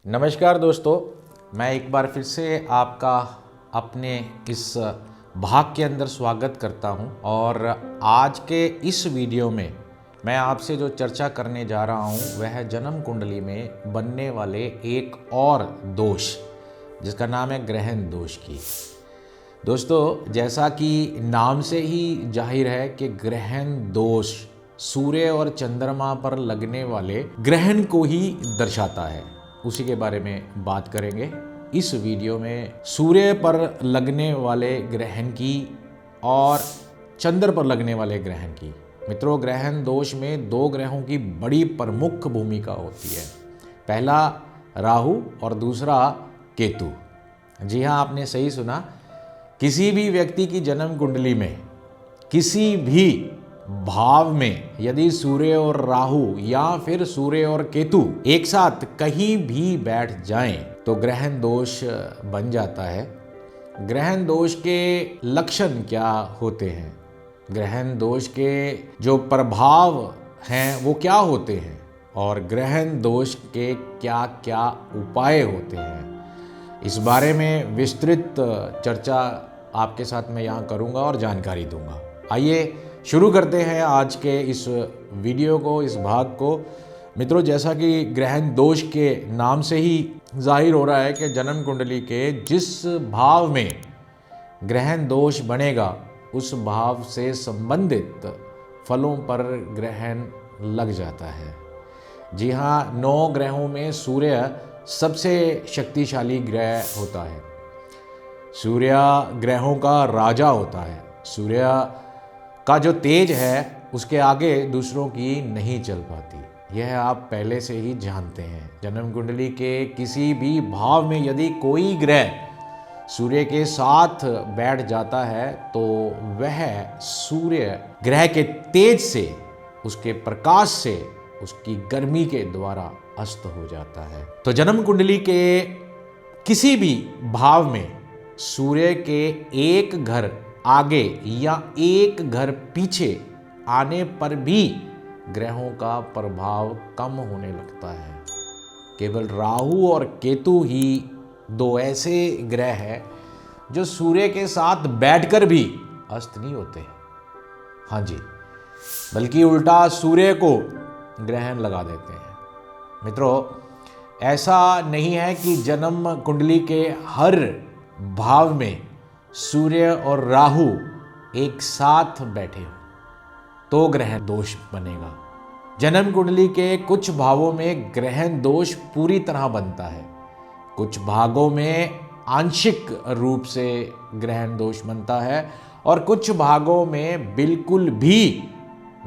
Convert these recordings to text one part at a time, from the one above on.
नमस्कार दोस्तों, मैं एक बार फिर से आपका अपने इस भाग के अंदर स्वागत करता हूं। और आज के इस वीडियो में मैं आपसे जो चर्चा करने जा रहा हूं वह है जन्म कुंडली में बनने वाले एक और दोष जिसका नाम है ग्रहण दोष की। दोस्तों, जैसा कि नाम से ही जाहिर है कि ग्रहण दोष सूर्य और चंद्रमा पर लगने वाले ग्रहण को ही दर्शाता है, उसी के बारे में बात करेंगे इस वीडियो में। सूर्य पर लगने वाले ग्रहण की और चंद्र पर लगने वाले ग्रहण की। मित्रों, ग्रहण दोष में दो ग्रहों की बड़ी प्रमुख भूमिका होती है। पहला राहु और दूसरा केतु। जी हाँ, आपने सही सुना। किसी भी व्यक्ति की जन्म कुंडली में किसी भी भाव में यदि सूर्य और राहु या फिर सूर्य और केतु एक साथ कहीं भी बैठ जाएं तो ग्रहण दोष बन जाता है। ग्रहण दोष के लक्षण क्या होते हैं, ग्रहण दोष के जो प्रभाव हैं वो क्या होते हैं, और ग्रहण दोष के क्या क्या उपाय होते हैं, इस बारे में विस्तृत चर्चा आपके साथ मैं यहाँ करूँगा और जानकारी दूंगा। आइए शुरू करते हैं आज के इस वीडियो को, इस भाग को। मित्रों, जैसा कि ग्रहण दोष के नाम से ही जाहिर हो रहा है कि जन्म कुंडली के जिस भाव में ग्रहण दोष बनेगा उस भाव से संबंधित फलों पर ग्रहण लग जाता है। जी हाँ, 9 ग्रहों में सूर्य सबसे शक्तिशाली ग्रह होता है। सूर्य ग्रहों का राजा होता है। सूर्य का जो तेज है उसके आगे दूसरों की नहीं चल पाती, यह आप पहले से ही जानते हैं। जन्म कुंडली के किसी भी भाव में यदि कोई ग्रह सूर्य के साथ बैठ जाता है तो वह सूर्य ग्रह के तेज से, उसके प्रकाश से, उसकी गर्मी के द्वारा अस्त हो जाता है। तो जन्म कुंडली के किसी भी भाव में सूर्य के एक घर आगे या एक घर पीछे आने पर भी ग्रहों का प्रभाव कम होने लगता है। केवल राहु और केतु ही 2 ऐसे ग्रह हैं जो सूर्य के साथ बैठकर भी अस्त नहीं होते। हाँ जी, बल्कि उल्टा सूर्य को ग्रहण लगा देते हैं। मित्रों, ऐसा नहीं है कि जन्म कुंडली के हर भाव में सूर्य और राहु एक साथ बैठे हो तो ग्रहण दोष बनेगा। जन्म कुंडली के कुछ भावों में ग्रहण दोष पूरी तरह बनता है, कुछ भागों में आंशिक रूप से ग्रहण दोष बनता है और कुछ भागों में बिल्कुल भी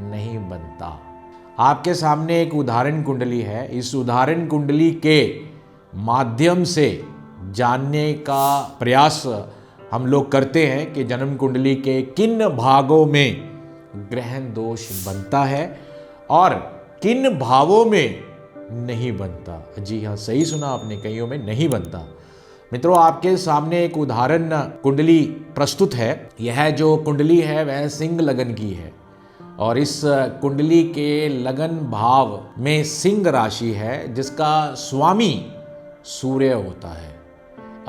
नहीं बनता। आपके सामने एक उदाहरण कुंडली है। इस उदाहरण कुंडली के माध्यम से जानने का प्रयास हम लोग करते हैं कि जन्म कुंडली के किन भागों में ग्रहण दोष बनता है और किन भावों में नहीं बनता। जी हाँ, सही सुना आपने, कईयों में नहीं बनता। मित्रों, आपके सामने एक उदाहरण कुंडली प्रस्तुत है। यह जो कुंडली है वह सिंह लगन की है और इस कुंडली के लगन भाव में सिंह राशि है जिसका स्वामी सूर्य होता है।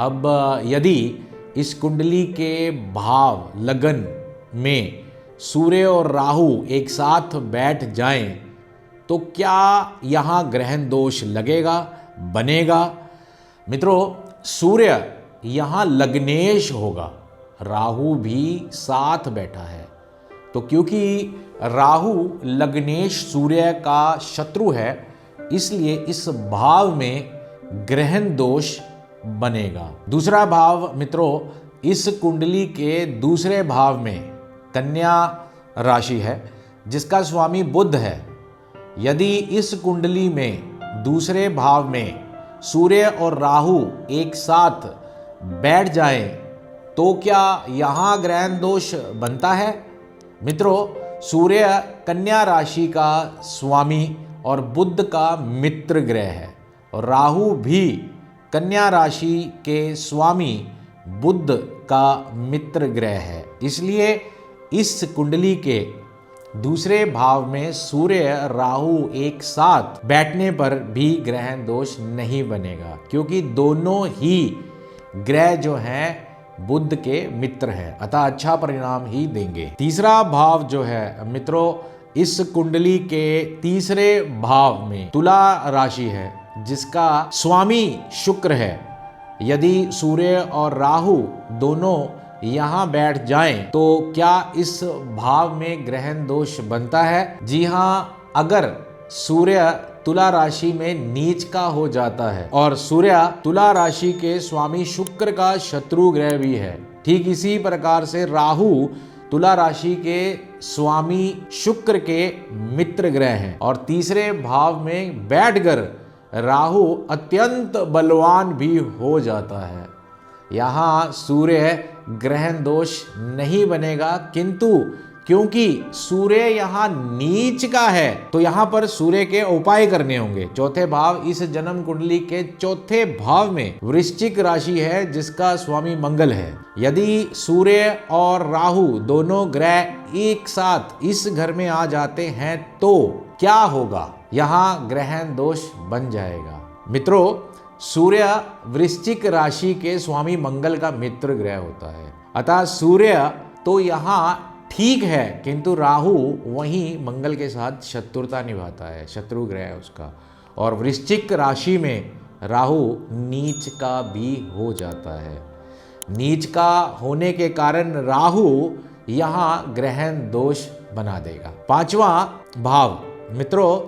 अब यदि इस कुंडली के भाव लगन में सूर्य और राहु एक साथ बैठ जाएं तो क्या यहाँ ग्रहण दोष लगेगा, बनेगा? मित्रों, सूर्य यहाँ लग्नेश होगा, राहु भी साथ बैठा है। तो क्योंकि राहु लग्नेश सूर्य का शत्रु है, इसलिए इस भाव में ग्रहण दोष बनेगा। दूसरा भाव मित्रों, इस कुंडली के दूसरे भाव में कन्या राशि है जिसका स्वामी बुध है। यदि इस कुंडली में दूसरे भाव में सूर्य और राहु एक साथ बैठ जाएं तो क्या यहाँ ग्रहण दोष बनता है? मित्रों, सूर्य कन्या राशि का स्वामी और बुध का मित्र ग्रह है और राहु भी कन्या राशि के स्वामी बुध का मित्र ग्रह है। इसलिए इस कुंडली के दूसरे भाव में सूर्य राहु एक साथ बैठने पर भी ग्रहण दोष नहीं बनेगा, क्योंकि दोनों ही ग्रह जो हैं बुध के मित्र हैं, अतः अच्छा परिणाम ही देंगे। तीसरा भाव जो है मित्रों, इस कुंडली के तीसरे भाव में तुला राशि है, जिसका स्वामी शुक्र है। यदि सूर्य और राहु दोनों यहाँ बैठ जाएं तो क्या इस भाव में ग्रहण दोष बनता है? जी हाँ, अगर सूर्य तुला राशि में नीच का हो जाता है और सूर्य तुला राशि के स्वामी शुक्र का शत्रु ग्रह भी है, ठीक इसी प्रकार से राहु तुला राशि के स्वामी शुक्र के मित्र ग्रह हैं और तीसरे भाव में बैठकर राहु अत्यंत बलवान भी हो जाता है। यहाँ सूर्य ग्रहण दोष नहीं बनेगा, किंतु क्योंकि सूर्य यहाँ नीच का है तो यहाँ पर सूर्य के उपाय करने होंगे। चौथे भाव इस जन्म कुंडली के चौथे भाव में वृश्चिक राशि है, जिसका स्वामी मंगल है। यदि सूर्य और राहु दोनों ग्रह एक साथ इस घर में आ जाते हैं तो क्या होगा? यहाँ ग्रहण दोष बन जाएगा। मित्रों, सूर्य वृश्चिक राशि के स्वामी मंगल का मित्र ग्रह होता है, अतः सूर्य तो यहाँ ठीक है, किंतु राहु वहीं मंगल के साथ शत्रुता निभाता है, शत्रु ग्रह है उसका, और वृश्चिक राशि में राहु नीच का भी हो जाता है। नीच का होने के कारण राहु यहाँ ग्रहण दोष बना देगा। पांचवा भाव मित्रों,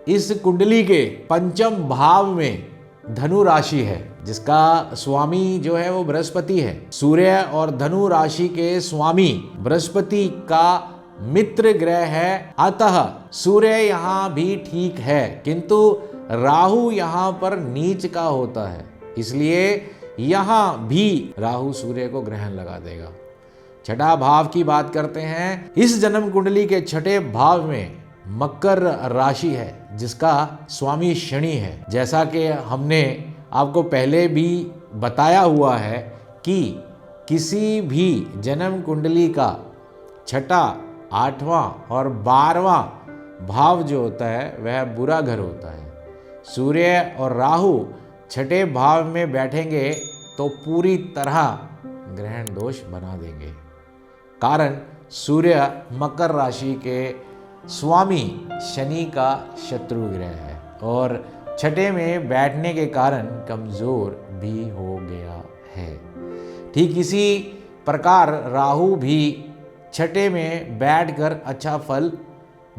इस कुंडली के पंचम भाव में धनु राशि है, जिसका स्वामी जो है वो बृहस्पति है। सूर्य और धनु राशि के स्वामी बृहस्पति का मित्र ग्रह है, अतः सूर्य यहाँ भी ठीक है, किंतु राहु यहाँ पर नीच का होता है, इसलिए यहाँ भी राहु सूर्य को ग्रहण लगा देगा। छठा भाव की बात करते हैं। इस जन्म कुंडली के छठे भाव में मकर राशि है, जिसका स्वामी शनि है। जैसा कि हमने आपको पहले भी बताया हुआ है कि किसी भी जन्म कुंडली का छठा, आठवां और 12वां भाव जो होता है वह बुरा घर होता है। सूर्य और राहु छठे भाव में बैठेंगे तो पूरी तरह ग्रहण दोष बना देंगे। कारण सूर्य मकर राशि के स्वामी शनि का शत्रु ग्रह है और छठे में बैठने के कारण कमजोर भी हो गया है। ठीक इसी प्रकार राहु भी छठे में बैठकर अच्छा फल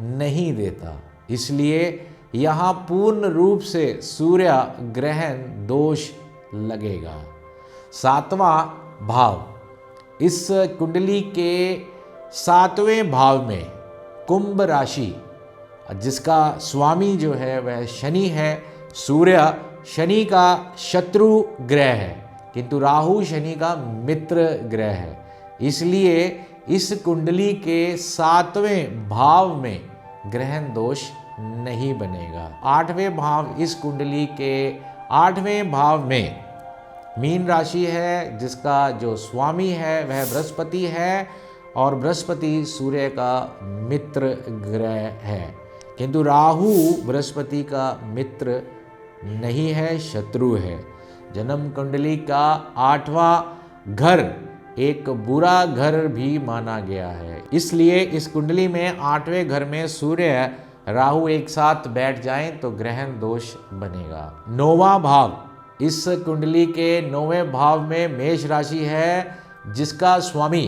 नहीं देता, इसलिए यहाँ पूर्ण रूप से सूर्य ग्रहण दोष लगेगा। सातवां भाव, इस कुंडली के सातवें भाव में कुंभ राशि, जिसका स्वामी जो है वह शनि है। सूर्य शनि का शत्रु ग्रह है, किंतु राहु शनि का मित्र ग्रह है, इसलिए इस कुंडली के सातवें भाव में ग्रहण दोष नहीं बनेगा। आठवें भाव, इस कुंडली के आठवें भाव में मीन राशि है, जिसका जो स्वामी है वह बृहस्पति है और बृहस्पति सूर्य का मित्र ग्रह है, किंतु राहु बृहस्पति का मित्र नहीं है, शत्रु है। जन्म कुंडली का आठवां घर एक बुरा घर भी माना गया है, इसलिए इस कुंडली में आठवें घर में सूर्य राहु एक साथ बैठ जाएं तो ग्रहण दोष बनेगा। नौवां भाव, इस कुंडली के नौवें भाव में मेष राशि है, जिसका स्वामी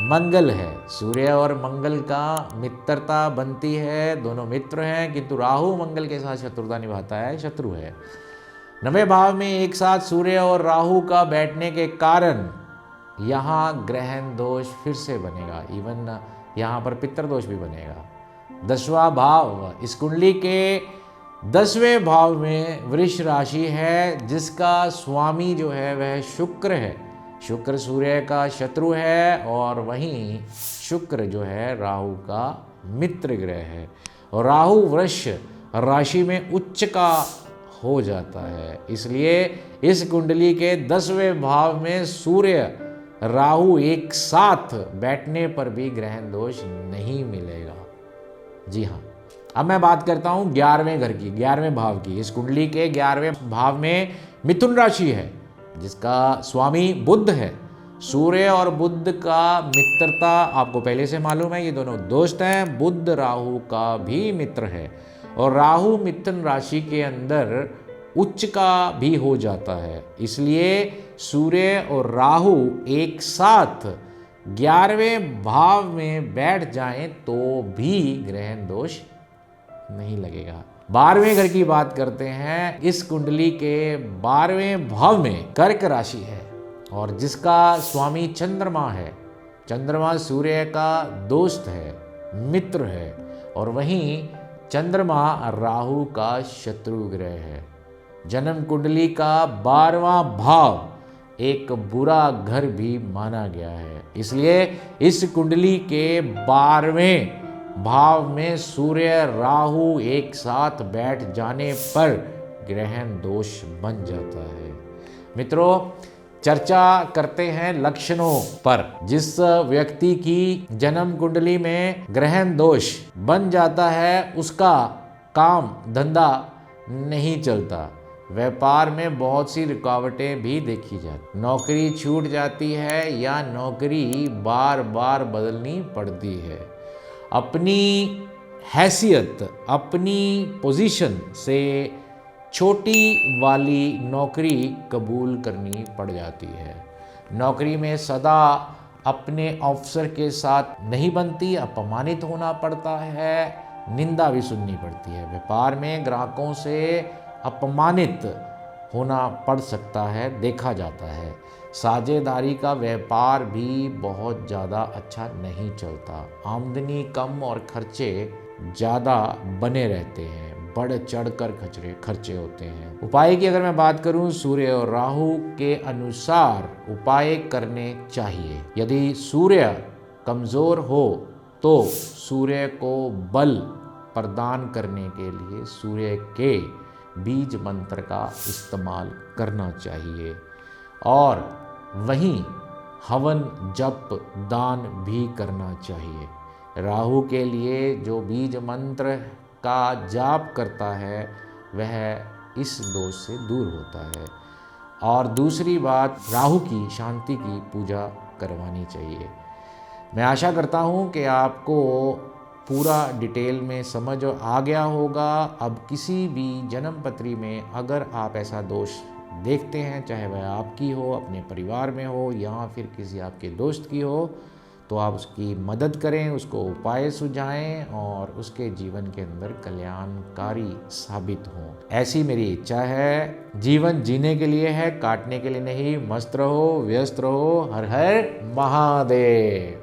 मंगल है। सूर्य और मंगल का मित्रता बनती है, दोनों मित्र हैं, किंतु राहु मंगल के साथ शत्रुता निभाता है, शत्रु है। नवे भाव में एक साथ सूर्य और राहु का बैठने के कारण यहाँ ग्रहण दोष फिर से बनेगा, इवन यहाँ पर पितृदोष भी बनेगा। 10वां भाव, इस कुंडली के 10वें भाव में वृष राशि है, जिसका स्वामी जो है वह शुक्र है। शुक्र सूर्य का शत्रु है और वहीं शुक्र जो है राहु का मित्र ग्रह है, और राहु वृष राशि में उच्च का हो जाता है, इसलिए इस कुंडली के 10वें भाव में सूर्य राहु एक साथ बैठने पर भी ग्रहण दोष नहीं मिलेगा। जी हाँ, अब मैं बात करता हूँ 11वें घर की, 11वें भाव की। इस कुंडली के 11वें भाव में मिथुन राशि है, जिसका स्वामी बुध है। सूर्य और बुध का मित्रता आपको पहले से मालूम है, ये दोनों दोस्त हैं। बुध राहु का भी मित्र है और राहु मिथुन राशि के अंदर उच्च का भी हो जाता है। इसलिए सूर्य और राहु एक साथ 11वें भाव में बैठ जाएं तो भी ग्रहण दोष नहीं लगेगा। 12वें घर की बात करते हैं। इस कुंडली के 12वें भाव में कर्क राशि है और जिसका स्वामी चंद्रमा है। चंद्रमा सूर्य का दोस्त है, मित्र है और वहीं चंद्रमा राहु का शत्रु ग्रह है। जन्म कुंडली का 12वां भाव एक बुरा घर भी माना गया है। इसलिए इस कुंडली के 12वें भाव में सूर्य राहु एक साथ बैठ जाने पर ग्रहण दोष बन जाता है। मित्रों, चर्चा करते हैं लक्षणों पर। जिस व्यक्ति की जन्म कुंडली में ग्रहण दोष बन जाता है उसका काम धंधा नहीं चलता, व्यापार में बहुत सी रुकावटें भी देखी जाती, नौकरी छूट जाती है या नौकरी बार बार बदलनी पड़ती है, अपनी हैसियत, अपनी पोजीशन से छोटी वाली नौकरी कबूल करनी पड़ जाती है, नौकरी में सदा अपने अफसर के साथ नहीं बनती, अपमानित होना पड़ता है, निंदा भी सुननी पड़ती है, व्यापार में ग्राहकों से अपमानित होना पड़ सकता है, देखा जाता है। साझेदारी का व्यापार भी बहुत ज़्यादा अच्छा नहीं चलता, आमदनी कम और खर्चे ज़्यादा बने रहते हैं, बढ़ चढ़कर खर्चे होते हैं। उपाय की अगर मैं बात करूं, सूर्य और राहु के अनुसार उपाय करने चाहिए। यदि सूर्य कमज़ोर हो तो सूर्य को बल प्रदान करने के लिए सूर्य के बीज मंत्र का इस्तेमाल करना चाहिए और वहीं हवन जप दान भी करना चाहिए। राहु के लिए जो बीज मंत्र का जाप करता है वह इस दोष से दूर होता है। और दूसरी बात, राहु की शांति की पूजा करवानी चाहिए। मैं आशा करता हूँ कि आपको पूरा डिटेल में समझ आ गया होगा। अब किसी भी जन्म पत्री में अगर आप ऐसा दोष देखते हैं, चाहे वह आपकी हो, अपने परिवार में हो या फिर किसी आपके दोस्त की हो, तो आप उसकी मदद करें, उसको उपाय सुझाएं और उसके जीवन के अंदर कल्याणकारी साबित हों। ऐसी मेरी इच्छा है। जीवन जीने के लिए है, काटने के लिए नहीं। मस्त रहो, व्यस्त रहो। हर हर महादेव।